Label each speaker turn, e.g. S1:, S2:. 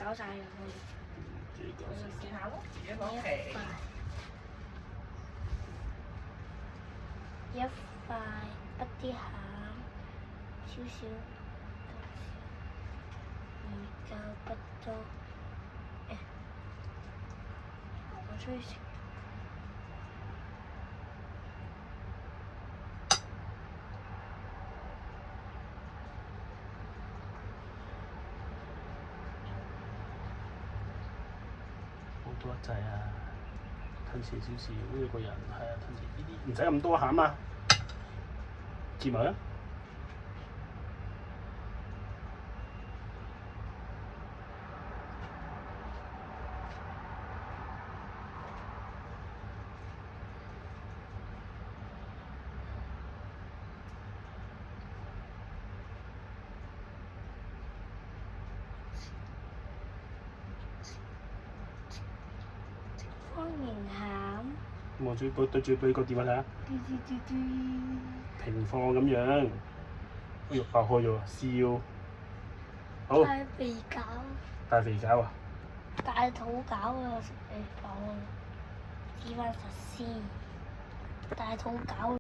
S1: 搞晒啦，可以。
S2: 自己搞晒。
S3: 試下咯，自己攞皮。
S1: 一塊不啲餡，少少，魚膠不多。我中意食。
S2: 好多一劑啊！吞遲少少，呢個人係啊，吞遲呢啲唔使咁多餡啊，接埋啊！
S1: 方形餡。
S2: 我對住俾個電話睇下，平放咁樣，哎呦爆開咗，笑，好。
S1: 大肥餃。
S2: 大肥餃啊！
S1: 大肚餃啊！食你飽啊！知翻實先。大肚餃。